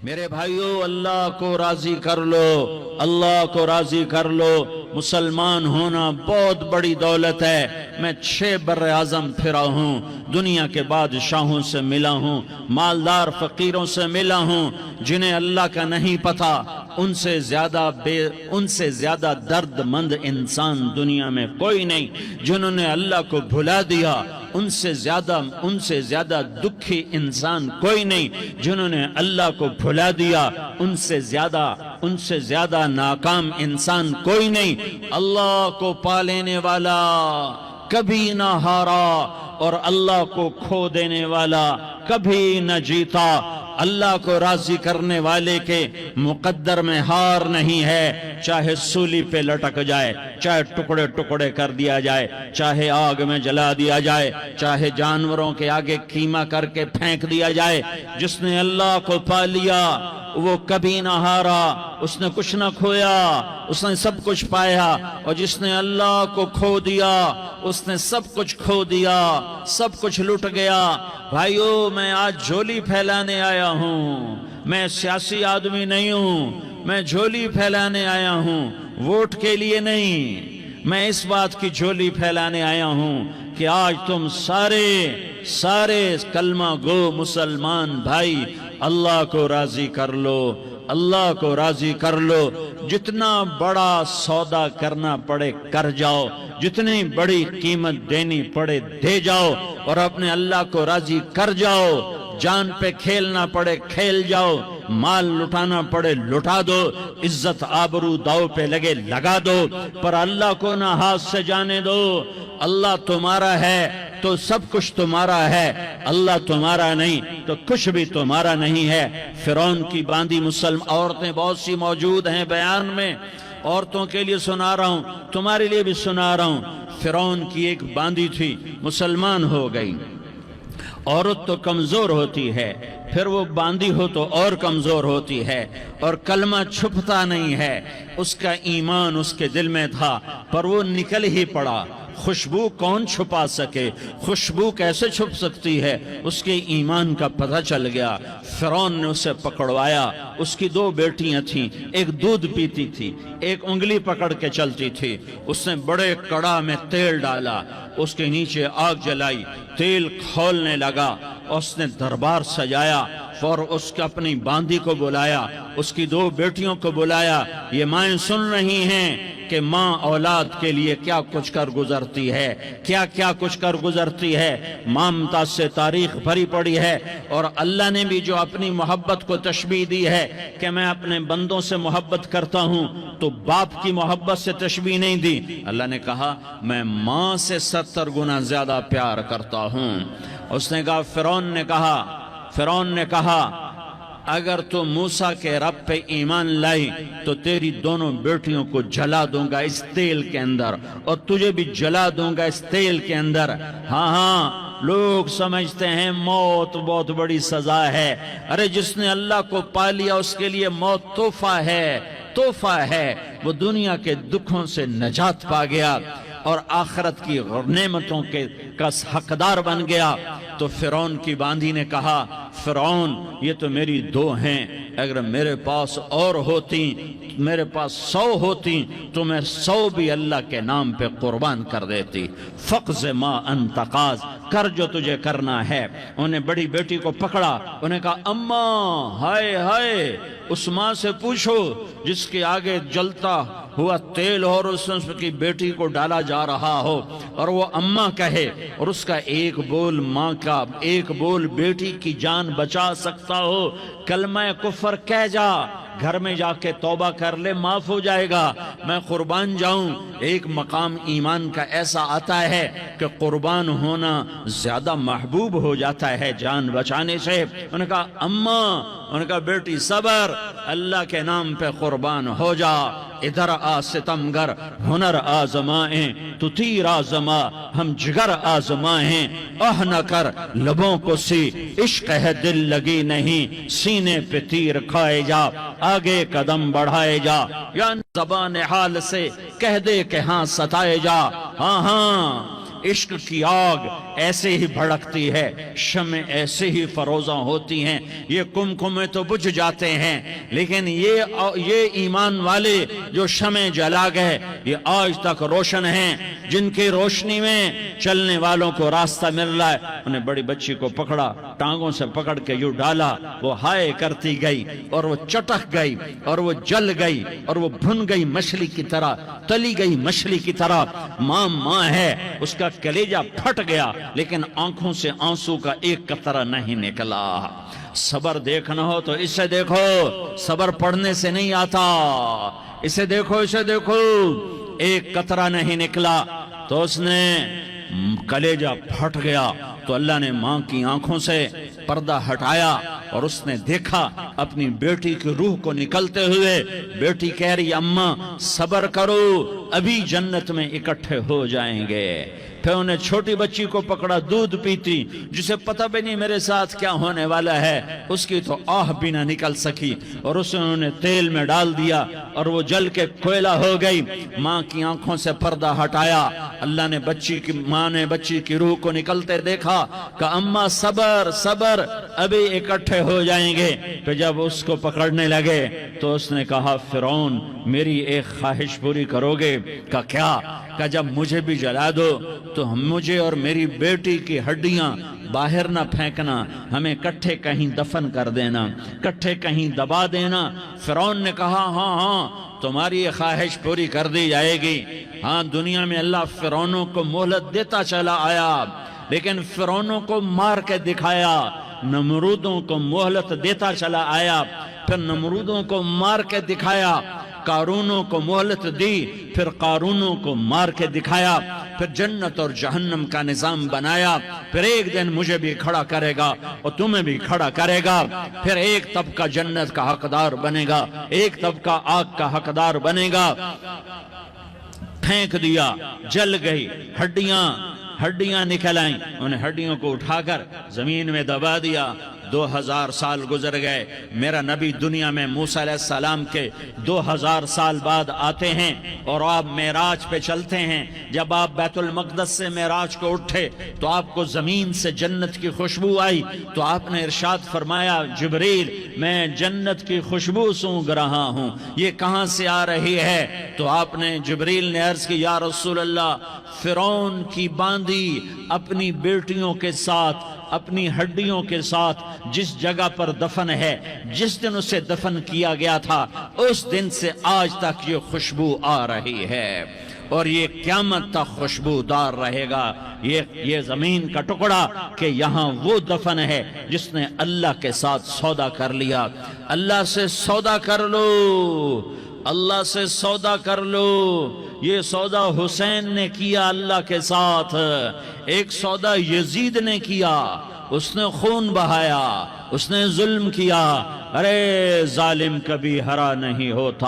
میرے بھائیو، اللہ کو راضی کر لو، اللہ کو راضی کر لو۔ مسلمان ہونا بہت بڑی دولت ہے۔ میں 6 بر اعظم پھرا ہوں، دنیا کے بادشاہوں سے ملا ہوں، مالدار فقیروں سے ملا ہوں، جنہیں اللہ کا نہیں پتا۔ ان سے زیادہ درد مند انسان دنیا میں کوئی نہیں۔ جنہوں نے اللہ کو بھلا دیا، ان سے زیادہ دکھی انسان کوئی نہیں۔ جنہوں نے اللہ کو بھلا دیا، ان سے زیادہ ناکام انسان کوئی نہیں۔ اللہ کو پا لینے والا کبھی نہ ہارا، اور اللہ کو کھو دینے والا کبھی نہ جیتا۔ اللہ کو راضی کرنے والے کے مقدر میں ہار نہیں ہے، چاہے سولی پہ لٹک جائے، چاہے ٹکڑے ٹکڑے کر دیا جائے، چاہے آگ میں جلا دیا جائے، چاہے جانوروں کے آگے قیمہ کر کے پھینک دیا جائے۔ جس نے اللہ کو پا لیا وہ کبھی نہ ہارا، اس نے کچھ نہ کھویا، اس نے سب کچھ پایا۔ اور جس نے اللہ کو کھو دیا، اس نے سب کچھ کھو دیا، سب کچھ لٹ گیا۔ بھائیو، میں آج جھولی پھیلانے آیا ہوں، میں سیاسی آدمی نہیں ہوں، میں جھولی پھیلانے آیا ہوں، ووٹ کے لیے نہیں۔ میں اس بات کی جھولی پھیلانے آیا ہوں کہ آج تم سارے کلمہ گو مسلمان بھائی اللہ کو راضی کر لو، اللہ کو راضی کر لو۔ جتنا بڑا سودا کرنا پڑے کر جاؤ، جتنی بڑی قیمت دینی پڑے دے جاؤ، اور اپنے اللہ کو راضی کر جاؤ۔ جان پہ کھیلنا پڑے کھیل جاؤ، مال لٹانا پڑے لٹا دو، عزت آبرو داؤ پہ لگے لگا دو، پر اللہ کو نہ ہاتھ سے جانے دو۔ اللہ تمہارا ہے تو سب کچھ تمہارا ہے، اللہ تمہارا نہیں تو کچھ بھی تمہارا نہیں ہے۔ فرعون کی باندھی مسلم عورتیں بہت سی موجود ہیں بیان میں، عورتوں کے لیے سنا رہا ہوں، تمہارے لیے بھی سنا رہا ہوں۔ فرعون کی ایک باندھی تھی، مسلمان ہو گئی۔ عورت تو کمزور ہوتی ہے، پھر وہ باندھی ہو تو اور کمزور ہوتی ہے، اور کلمہ چھپتا نہیں ہے۔ اس کا ایمان اس کے دل میں تھا، پر وہ نکل ہی پڑا۔ خوشبو کون چھپا سکے؟ خوشبو کیسے چھپ سکتی ہے؟ اس کے ایمان کا پتہ چل گیا۔ فرعون نے اسے پکڑوایا۔ اس کی 2 بیٹیاں تھیں، ایک دودھ پیتی تھی، ایک انگلی پکڑ کے چلتی تھی۔ اس نے بڑے کڑا میں تیل ڈالا، اس کے نیچے آگ جلائی، تیل کھولنے لگا، اس نے دربار سجایا، اور اس کے اپنی باندھی کو بلایا، اس کی 2 بیٹیوں کو بلایا۔ یہ مائیں سن رہی ہیں کہ ماں اولاد کے لیے کیا کچھ کر گزرتی ہے، کیا کچھ کر گزرتی ہے۔ مامتا سے تاریخ بھری پڑی ہے، اور اللہ نے بھی جو اپنی محبت کو تشبیہ دی ہے کہ میں اپنے بندوں سے محبت کرتا ہوں، تو باپ کی محبت سے تشبیہ نہیں دی۔ اللہ نے کہا میں ماں سے 70 گنا زیادہ پیار کرتا ہوں۔ اس نے کہا، فرعون نے کہا اگر تو موسیٰ کے رب پہ ایمان لائی تو تیری دونوں بیٹیوں کو جلا دوں گا اس تیل کے اندر، اور تجھے بھی جلا دوں گا اس تیل کے اندر۔ ہاں لوگ سمجھتے ہیں موت بہت بڑی سزا ہے۔ ارے جس نے اللہ کو پا لیا اس کے لیے موت تحفہ ہے۔ وہ دنیا کے دکھوں سے نجات پا گیا اور آخرت کی نعمتوں کا حقدار بن گیا۔ تو فرعون کی باندھی نے کہا، فرعون یہ تو میری 2 ہیں، اگر میرے پاس اور ہوتی، میرے پاس 100 ہوتی تو میں 100 بھی اللہ کے نام پہ قربان کر دیتی۔ فقض ما انت قاض، کر جو تجھے کرنا ہے۔ انہیں بڑی بیٹی کو پکڑا، انہیں کہا اماں، ہائے اس ماں سے پوچھو جس کے آگے جلتا ہوا تیل اور اس کی بیٹی کو ڈالا جا رہا ہو، اور وہ اماں کہے، اور اس کا ایک بول ماں کا، ایک بول بیٹی کی جان بچا سکتا ہو۔ کلمہ کفر کہہ جا، گھر میں جا کے توبہ کر لے، معاف ہو جائے گا۔ میں قربان جاؤں۔ ایک مقام ایمان کا ایسا آتا ہے کہ قربان ہونا زیادہ محبوب ہو جاتا ہے جان بچانے سے۔ انہوں نے کہا اماں، انہوں نے کہا بیٹی صبر، اللہ کے نام پہ قربان ہو جا۔ ادھر آ ستمگر، ہنر آزمائیں تو تیر آزما، ہم جگر آزمائیں اہ نہ کر لبوں کو سی، عشق ہے دل لگی نہیں، سینے پہ تیر کھائے جا، آگے قدم بڑھائے جا، یا زبان حال سے کہہ دے کہ ہاں ستائے جا۔ ہاں عشق کی آگ ایسے ہی بھڑکتی ہے، شمع ایسے ہی فروزاں ہوتی ہیں، یہ کمکمے تو بجھ جاتے ہیں، لیکن یہ ایمان والے جو شمع جلا گئے یہ آج تک روشن ہیں، جن کی روشنی میں چلنے والوں کو راستہ مل رہا ہے۔ انہیں بڑی بچی کو پکڑا، ٹانگوں سے پکڑ کے یوں ڈالا، وہ ہائے کرتی گئی اور وہ چٹک گئی اور وہ جل گئی اور وہ بھن گئی مچھلی کی طرح، تلی گئی مچھلی کی طرح۔ ماں ہے، اس کا کلیجہ پھٹ گیا لیکن آنکھوں سے آنسو کا ایک قطرہ نہیں نکلا۔ صبر دیکھنا ہو تو اسے دیکھو، صبر پڑھنے سے نہیں آتا، اسے دیکھو، اسے دیکھو۔ ایک قطرہ نہیں نکلا تو اس نے کلیجہ پھٹ گیا، تو اللہ نے ماں کی آنکھوں سے پردہ ہٹایا اور اس نے دیکھا اپنی بیٹی کی روح کو نکلتے ہوئے۔ بیٹی کہہ رہی اماں صبر کرو، ابھی جنت میں اکٹھے ہو جائیں گے۔ پھر انہیں چھوٹی بچی کو پکڑا، دودھ پیتی، جسے پتہ بھی نہیں میرے ساتھ کیا ہونے والا ہے، اس کی تو آہ بھی نہ نکل سکی، اور اسے انہوں نے تیل میں ڈال دیا اور وہ جل کے کوئلہ ہو گئی۔ ماں کی آنکھوں سے پردہ ہٹایا، اللہ نے ماں نے بچی کی روح کو نکلتے دیکھا، کہا اماں صبر صبر، ابھی اکٹھے ہو جائیں گے۔ پھر جب اس کو پکڑنے لگے تو اس نے کہا فرعون میری ایک خواہش پوری کرو گے؟ کہا کیا؟ کہا جب مجھے بھی جلا دو تو مجھے اور میری بیٹی کی ہڈیاں باہر نہ پھینکنا، ہمیں کٹھے کہیں دفن کر دینا، کٹھے کہیں دبا دینا۔ فرعون نے کہا ہاں تمہاری یہ خواہش پوری کر دی جائے گی۔ ہاں دنیا میں اللہ فرعونوں کو مہلت دیتا چلا آیا، لیکن فرعونوں کو مار کے دکھایا، نمرودوں کو مہلت دیتا چلا آیا، پھر نمرودوں کو مار کے دکھایا، قارونوں کو مہلت دی، پھر قارونوں کو مار کے دکھایا، پھر جنت اور جہنم کا نظام بنایا، پھر ایک دن مجھے بھی کھڑا کرے گا اور تمہیں بھی کھڑا کرے گا، پھر ایک طبقہ جنت کا حقدار بنے گا، ایک طبقہ آگ کا حقدار بنے گا۔ پھینک دیا، جل گئی، ہڈیاں نکل آئیں، انہیں ہڈیوں کو اٹھا کر زمین میں دبا دیا۔ 2000 سال گزر گئے، میرا نبی دنیا میں موسیٰ علیہ السلام کے 2000 سال بعد آتے ہیں اور آپ معراج پہ چلتے ہیں۔ جب آپ بیت المقدس سے معراج کو اٹھے تو آپ کو زمین سے جنت کی خوشبو آئی، تو آپ نے ارشاد فرمایا جبریل میں جنت کی خوشبو سونگ رہا ہوں، یہ کہاں سے آ رہی ہے؟ تو آپ نے جبریل نے عرض کی یا رسول اللہ فرعون کی باندی اپنی بیٹیوں کے ساتھ، اپنی ہڈیوں کے ساتھ جس جگہ پر دفن ہے، جس دن اسے دفن کیا گیا تھا اس دن سے آج تک یہ خوشبو آ رہی ہے، اور یہ قیامت تک خوشبودار رہے گا۔ یہ زمین کا ٹکڑا کہ یہاں وہ دفن ہے جس نے اللہ کے ساتھ سودا کر لیا۔ اللہ سے سودا کر لو، اللہ سے سودا کر لو۔ یہ سودا حسین نے کیا اللہ کے ساتھ، ایک سودا یزید نے کیا، اس نے خون بہایا، اس نے ظلم کیا۔ ارے ظالم کبھی ہرا نہیں ہوتا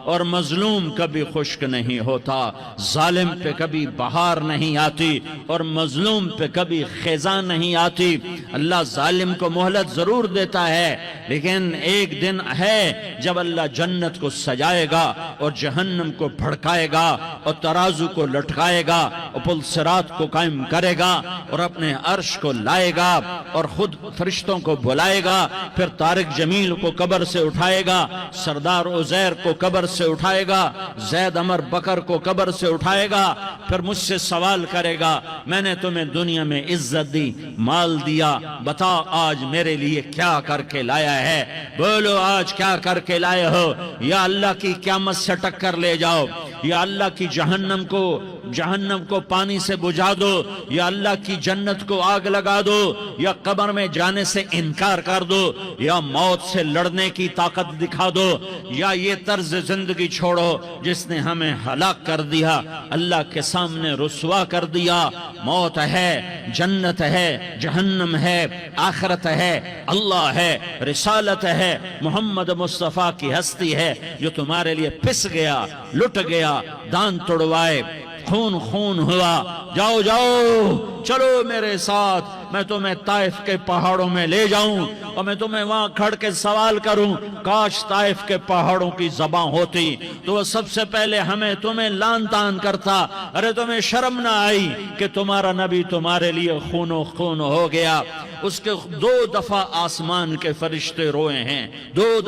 اور مظلوم کبھی خشک نہیں ہوتا، ظالم پہ کبھی بہار نہیں آتی اور مظلوم پہ کبھی خزاں نہیں آتی۔ اللہ ظالم کو مہلت ضرور دیتا ہے، لیکن ایک دن ہے جب اللہ جنت کو سجائے گا اور جہنم کو بھڑکائے گا اور ترازو کو لٹکائے گا اور پل صراط کو قائم کرے گا اور اپنے عرش کو لائے گا اور خود فرشتوں کو بلائے گا، پھر طارق جمیل کو قبر سے اٹھائے گا، سردار عزیر کو قبر سے اٹھائے گا، زید عمر بکر کو قبر سے اٹھائے گا، پھر مجھ سے سوال کرے گا میں نے تمہیں دنیا میں عزت دی، مال دیا، بتا آج میرے لیے کیا کر کے لایا ہے؟ بولو آج کیا کر کے لائے ہو؟ یا اللہ کی قیامت سے ٹکر لے جاؤ، یا اللہ کی جہنم کو پانی سے بجھا دو، یا اللہ کی جنت کو آگ لگا دو، یا قبر میں جانے سے انکار کر دو، یا موت سے لڑنے کی طاقت دکھا دو، یا یہ طرز زندگی چھوڑو جس نے ہمیں ہلاک کر دیا، اللہ کے سامنے رسوا کر دیا۔ موت ہے، جنت ہے، جہنم ہے، آخرت ہے، اللہ ہے، رسالت ہے، محمد مصطفیٰ کی ہستی ہے جو تمہارے لیے پس گیا، لٹ گیا، دان توڑوائے، خون خون ہوا. جاؤ جاؤ چلو میرے ساتھ, میں تمہیں طائف کے پہاڑوں میں لے جاؤں اور میں تمہیں وہاں کھڑ کے سوال کروں. کاش طائف کے پہاڑوں کی زبان ہوتی تو وہ سب سے پہلے ہمیں تمہیں لان تان کرتا. ارے تمہیں شرم نہ آئی کہ تمہارا نبی تمہارے لیے خون و خون ہو گیا. اس کے 2 دفعہ آسمان کے فرشتے روئے ہیں, 2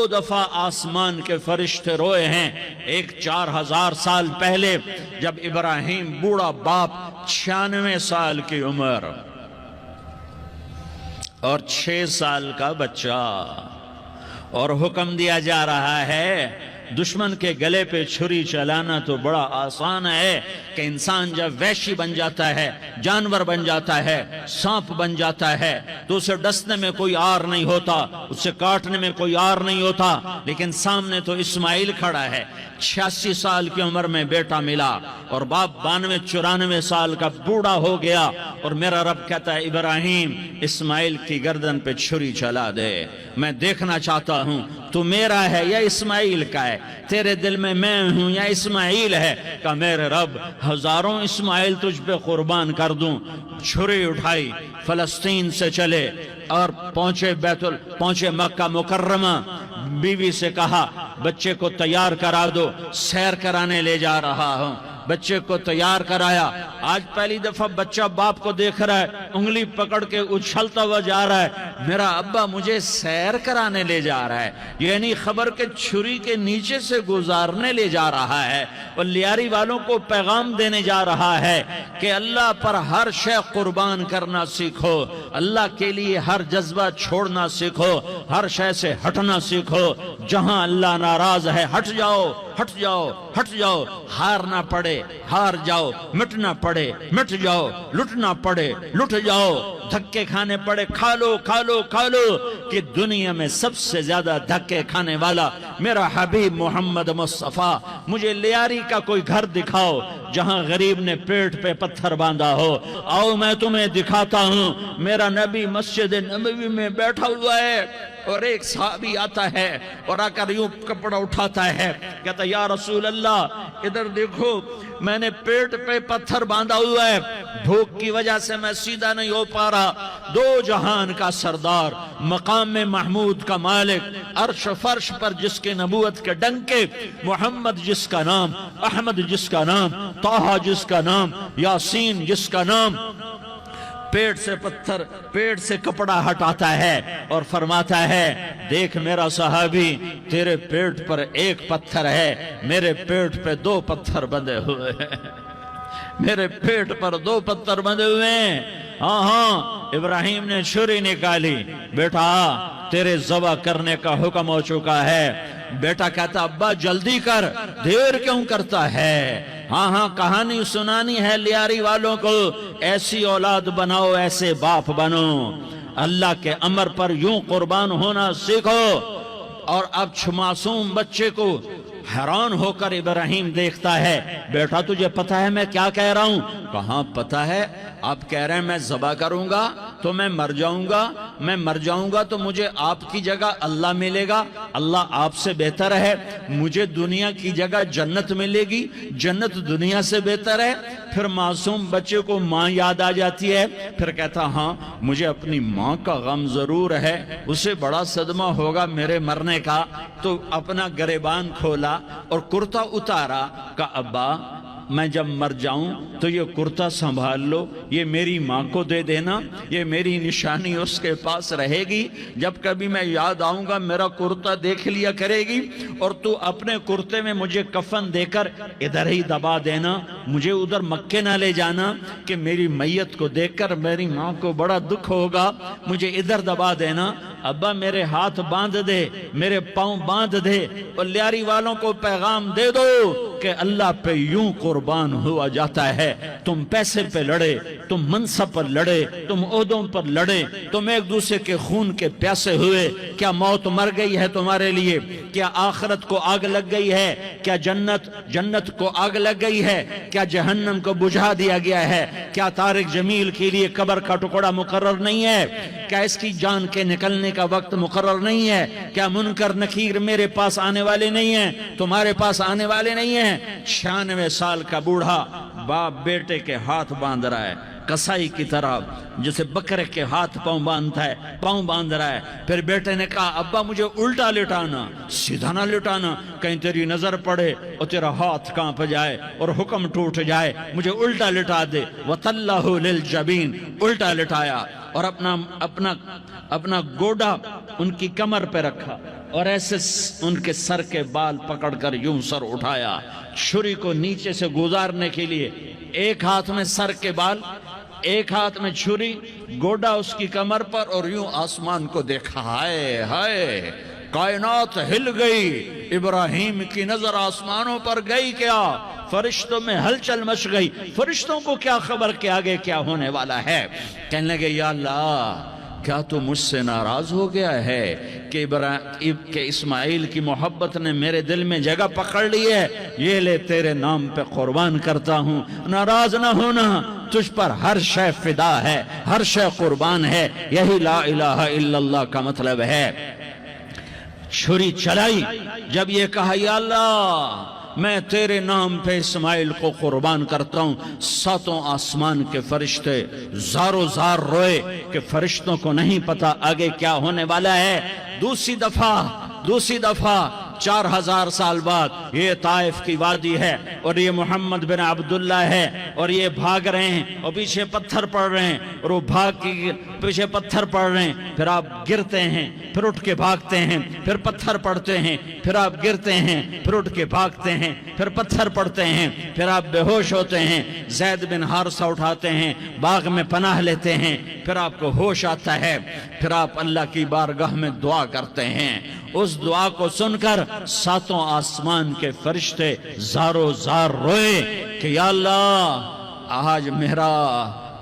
دفعہ آسمان کے فرشتے روئے ہیں. ایک 4000 سال پہلے جب ابراہیم بوڑھا باپ 96 سال کی عمر اور 6 سال کا بچہ, اور حکم دیا جا رہا ہے دشمن کے گلے پہ چھری چلانا تو بڑا آسان ہے کہ انسان جب وحشی بن جاتا ہے, جانور بن جاتا ہے, سانپ بن جاتا ہے تو اسے ڈسنے میں کوئی آر نہیں ہوتا, اسے کاٹنے میں کوئی آر نہیں ہوتا. لیکن سامنے تو اسماعیل کھڑا ہے, 86 سال کی عمر میں بیٹا ملا اور باپ 92-94 سال کا بوڑھا ہو گیا, اور میرا رب کہتا ہے ابراہیم اسماعیل کی گردن پہ چھری چلا دے, میں دیکھنا چاہتا ہوں تو میرا ہے یا اسماعیل کا ہے, تیرے دل میں ہوں یا اسماعیل ہے. کہ میرے رب ہزاروں اسماعیل تجھ پہ قربان کر دوں. چھری اٹھائی, فلسطین سے چلے اور پہنچے مکہ مکرمہ. بیوی سے کہا بچے کو تیار کرا دو, سیر کرانے لے جا رہا ہوں. بچے کو تیار کرایا. آج پہلی دفعہ بچہ باپ کو دیکھ رہا ہے, انگلی پکڑ کے اچھلتا ہوا جا رہا ہے, میرا ابا مجھے سیر کرانے لے جا رہا ہے, یعنی خبر کے چھری کے نیچے سے گزارنے لے جا رہا ہے. اور لیاری والوں کو پیغام دینے جا رہا ہے کہ اللہ پر ہر شے قربان کرنا سیکھو, اللہ کے لیے ہر جذبہ چھوڑنا سیکھو, ہر شے سے ہٹنا سیکھو. جہاں اللہ ناراض ہے ہٹ جاؤ, ہٹ جاؤ, ہٹ جاؤ. ہار نہ پڑے ہار جاؤ, مٹنا پڑے مٹ جاؤ, لٹنا پڑے لٹ جاؤ, دھکے کھانے پڑے کھا لو کھا لو کھا لو. کہ دنیا میں سب سے زیادہ دھکے کھانے والا میرا حبیب محمد مصطفیٰ. مجھے لیاری کا کوئی گھر دکھاؤ جہاں غریب نے پیٹ پہ پتھر باندھا ہو. آؤ میں تمہیں دکھاتا ہوں. میرا نبی مسجد نبوی میں بیٹھا ہوا ہے اور ایک صحابی آتا ہے اور آ کر یوں کپڑا اٹھاتا ہے, کہتا یا رسول اللہ ادھر دیکھو, میں نے پیٹ پہ پتھر باندھا ہوا ہے, بھوک کی وجہ سے میں سیدھا نہیں ہو پا رہا. 2 جہان کا سردار, مقام محمود کا مالک, عرش فرش پر جس کے نبوت کے ڈنکے, محمد جس کا نام, احمد جس کا نام, طٰہٰ جس کا نام, یاسین جس کا نام, پیٹ سے پتھر, پیٹ سے کپڑا ہٹاتا ہے اور فرماتا ہے دیکھ میرا صحابی, تیرے پیٹ پر 1 پتھر ہے, میرے پیٹ پہ 2 پتھر بندھے ہوئے ہیں, میرے پیٹ پر 2 پتھر بندھے ہوئے ہیں. ہاں ابراہیم نے چھری نکالی, بیٹا تیرے ذبح کرنے کا حکم ہو چکا ہے. بیٹا کہتا ابا جلدی کر, دیر کیوں کرتا ہے. ہاں کہانی سنانی ہے لیاری والوں کو, ایسی اولاد بناؤ, ایسے باپ بنو, اللہ کے امر پر یوں قربان ہونا سیکھو. اور اب معصوم بچے کو حیران ہو کر ابراہیم دیکھتا ہے, بیٹا تجھے پتہ ہے میں کیا کہہ رہا ہوں؟ کہاں پتہ ہے, آپ کہہ رہے ہیں میں ذبح کروں گا تو میں مر جاؤں گا, میں مر جاؤں گا تو مجھے آپ کی جگہ اللہ ملے گا, اللہ آپ سے بہتر ہے, مجھے دنیا کی جگہ جنت ملے گی, جنت دنیا سے بہتر ہے. پھر معصوم بچے کو ماں یاد آ جاتی ہے, پھر کہتا ہاں مجھے اپنی ماں کا غم ضرور ہے, اسے بڑا صدمہ ہوگا میرے مرنے کا. تو اپنا گریبان کھولا اور کرتا اتارا, کہ ابا میں جب مر جاؤں تو یہ کرتا سنبھال لو, یہ میری ماں کو دے دینا, یہ میری نشانی اس کے پاس رہے گی, جب کبھی میں یاد آؤں گا میرا کرتا دیکھ لیا کرے گی, اور تو اپنے کرتے میں مجھے کفن دے کر ادھر ہی دبا دینا, مجھے ادھر مکے نہ لے جانا کہ میری میت کو دیکھ کر میری ماں کو بڑا دکھ ہوگا, مجھے ادھر دبا دینا. ابا میرے ہاتھ باندھ دے, میرے پاؤں باندھ دے, اور لیاری والوں کو پیغام دے دو کہ اللہ پہ یوں قربان قربان ہوا جاتا ہے۔ تم پیسے پہ لڑے، تم منصب پر لڑے، تم عہدوں پر لڑے، تم ایک دوسرے کے خون کے پیاسے ہوئے۔ کیا موت مر گئی ہے تمہارے لیے؟ کیا آخرت کو آگ لگ گئی ہے؟ کیا جنت کو آگ لگ گئی ہے؟ کیا جہنم کو بجھا دیا گیا ہے؟ کیا طارق جمیل کے لیے قبر کا ٹکڑا مقرر نہیں ہے؟ کیا اس کی جان کے نکلنے کا وقت مقرر نہیں ہے؟ کیا منکر نکیر میرے پاس آنے والے نہیں ہیں، تمہارے پاس آنے والے نہیں ہیں؟ 96 سال کا بوڑھا باپ بیٹے کے ہاتھ باندھ رہا ہے کسائی کی طرح، جسے بکرے کے ہاتھ پاؤں باندھ رہا ہے۔ پھر بیٹے نے کہا ابا مجھے الٹا لٹانا، سیدھا نہ لٹانا، کہیں تیری نظر پڑے اور تیرا ہاتھ کانپ جائے اور حکم ٹوٹ جائے، مجھے الٹا لٹا دے۔ وَطَلَّهُ لِلْجَبِينَ، الٹا لٹایا اور اپنا گوڈا ان کی کمر پہ رکھا اور ایسے ان کے سر کے بال پکڑ کر یوں سر اٹھایا، چھری کو نیچے سے گزارنے کے لیے، ایک ہاتھ میں سر کے بال، ایک ہاتھ میں چھری، گوڈا اس کی کمر پر، اور یوں آسمان کو دیکھا۔ ہائے ہائے، کائنات ہل گئی، ابراہیم کی نظر آسمانوں پر گئی کیا؟ فرشتوں میں ہلچل مچ گئی۔ فرشتوں کو کیا خبر کہ آگے کیا ہونے والا ہے؟ کہنے لگے یا اللہ، کیا تو مجھ سے ناراض ہو گیا ہے کہ اسماعیل کی محبت نے میرے دل میں جگہ پکڑ لی ہے؟ یہ لے تیرے نام پہ قربان کرتا ہوں، ناراض نہ ہونا، تجھ پر ہر شے فدا ہے، ہر شے قربان ہے۔ یہی لا الہ الا اللہ کا مطلب ہے۔ چھری چلائی، جب یہ کہا یا اللہ میں تیرے نام پہ اسماعیل کو قربان کرتا ہوں، 7 آسمان کے فرشتے زارو زار روئے کہ فرشتوں کو نہیں پتا آگے کیا ہونے والا ہے۔ دوسری دفعہ 4000 سال بعد یہ طائف کی وادی ہے اور یہ محمد بن عبداللہ ہے اور یہ بھاگ رہے ہیں اور پیچھے پتھر پڑ رہے ہیں، اور وہ بھاگ کے پیچھے پتھر پڑ رہے ہیں، پھر آپ گرتے ہیں، پھر اٹھ کے بھاگتے ہیں، پھر پتھر پڑتے ہیں، پھر آپ گرتے ہیں، پھر اٹھ کے بھاگتے ہیں، پھر پتھر پڑتے ہیں، پھر آپ بے ہوش ہوتے ہیں، زید بن حارثہ اٹھاتے ہیں، باغ میں پناہ لیتے ہیں، پھر آپ کو ہوش آتا ہے، پھر آپ اللہ کی بارگاہ میں دعا کرتے ہیں۔ اس دعا کو سن کر 7 آسمان کے فرشتے زارو زار روئے کہ یا اللہ آج میرا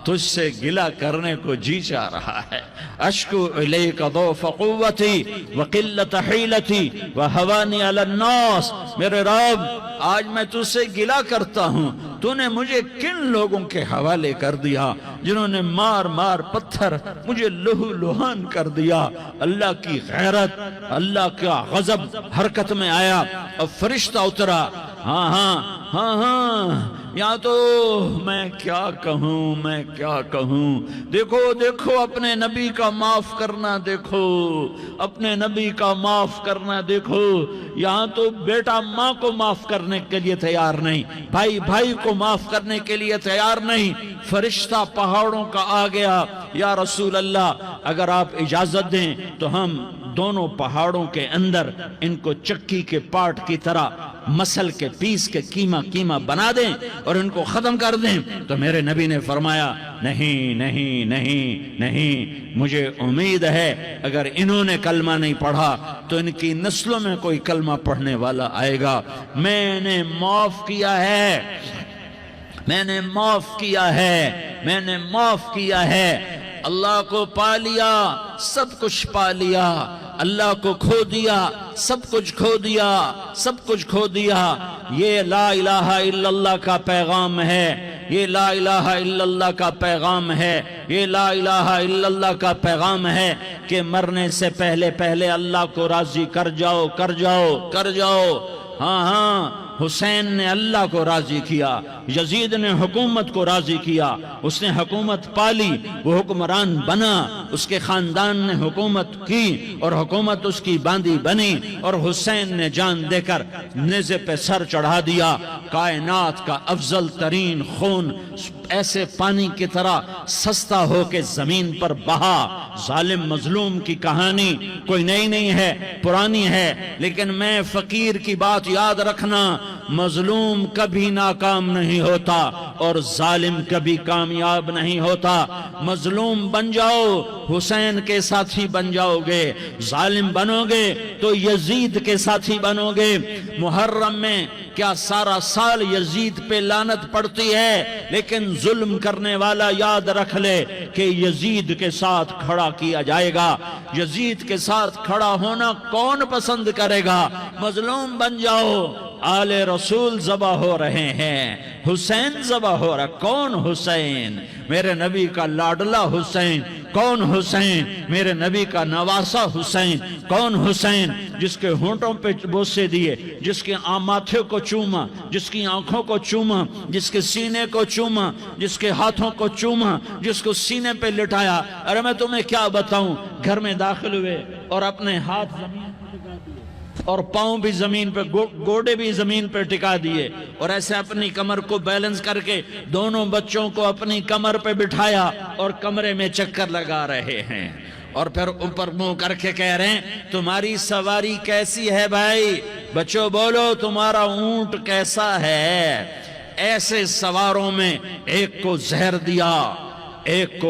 تجھ سے گلہ کرنے کو جی چاہ رہا ہے۔ اشکو الیک ضعف قوتی وقلت حیلتی وہوانی علی الناس، میرے رب آج میں تجھ سے گلہ کرتا ہوں، تو نے مجھے کن لوگوں کے حوالے کر دیا جنہوں نے مار مار پتھر مجھے لہو لہان کر دیا۔ اللہ کی غیرت، اللہ کا غضب حرکت میں آیا اور فرشتہ اترا۔ ہاں یا تو میں کیا کہوں، دیکھو اپنے نبی کا معاف کرنا، دیکھو اپنے نبی کا معاف کرنا، دیکھو یہاں تو بیٹا ماں کو معاف کرنے کے لیے تیار نہیں، بھائی کو معاف کرنے کے لیے تیار نہیں۔ فرشتہ پہاڑوں کا آ گیا، یا رسول اللہ اگر آپ اجازت دیں تو ہم دونوں پہاڑوں کے اندر ان کو چکی کے پاٹ کی طرح مسل کے پیس کے کیما بنا دیں اور ان کو ختم کر دیں۔ تو میرے نبی نے فرمایا نہیں، مجھے امید ہے اگر انہوں نے کلمہ نہیں پڑھا تو ان کی نسلوں میں کوئی کلمہ پڑھنے والا آئے گا۔ میں نے معاف کیا ہے، اللہ کو پا لیا، سب کچھ پا لیا، اللہ کو کھو دیا، سب کچھ کھو دیا۔ یہ لا الہ الا اللہ کا پیغام ہے، یہ لا الہ الا اللہ کا پیغام ہے، یہ لا الہ الا اللہ کا پیغام ہے کہ مرنے سے پہلے اللہ کو راضی کر جاؤ۔ ہاں حسین نے اللہ کو راضی کیا، یزید نے حکومت کو راضی کیا، اس نے حکومت پالی، وہ حکمران بنا، اس کے خاندان نے حکومت کی اور حکومت اس کی باندھی بنی، اور حسین نے جان دے کر نیزے پہ سر چڑھا دیا۔ کائنات کا افضل ترین خون ایسے پانی کی طرح سستا ہو کے زمین پر بہا۔ ظالم مظلوم کی کہانی کوئی نئی نہیں ہے، پرانی ہے، لیکن میں فقیر کی بات یاد رکھنا، مظلوم کبھی ناکام نہیں ہوتا اور ظالم کبھی کامیاب نہیں ہوتا۔ مظلوم بن جاؤ حسین کے ساتھی بن جاؤ گے، ظالم بنو گے تو یزید کے ساتھی بنو گے۔ محرم میں کیا سارا سال یزید پہ لعنت پڑتی ہے؟ لیکن ظلم کرنے والا یاد رکھ لے کہ یزید کے ساتھ کھڑا کیا جائے گا۔ یزید کے ساتھ کھڑا ہونا کون پسند کرے گا؟ مظلوم بن جاؤ۔ آل رسول ذبح ہو رہے ہیں، حسین ذبح ہو رہا۔ کون حسین؟ میرے نبی کا لاڈلا حسین۔ کون حسین؟ میرے نبی کا نواسا حسین۔ کون حسین؟ جس کے ہونٹوں پہ بوسے دیے، جس کے ماتھے کو چوما، جس کی آنکھوں کو چوما، جس کے سینے کو چوما، جس کے ہاتھوں کو چوما، جس کو سینے پہ لٹایا۔ ارے میں تمہیں کیا بتاؤں، گھر میں داخل ہوئے اور اپنے ہاتھ زمین پہ ٹکا دیے اور پاؤں بھی زمین پہ، گوڑے بھی زمین پہ ٹکا دیے، اور ایسے اپنی کمر کو بیلنس کر کے دونوں بچوں کو اپنی کمر پہ بٹھایا اور کمرے میں چکر لگا رہے ہیں، اور پھر اوپر منہ کر کے کہہ رہے ہیں تمہاری سواری کیسی ہے بھائی؟ بچوں بولو تمہارا اونٹ کیسا ہے؟ ایسے سواروں میں ایک کو زہر دیا، ایک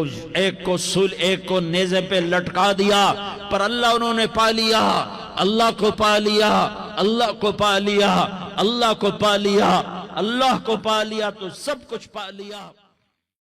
کو نیزے پہ لٹکا دیا، پر اللہ انہوں نے پا لیا، اللہ کو پا لیا، اللہ کو پا لیا، اللہ کو پا لیا، اللہ کو پا لیا تو سب کچھ پا لیا۔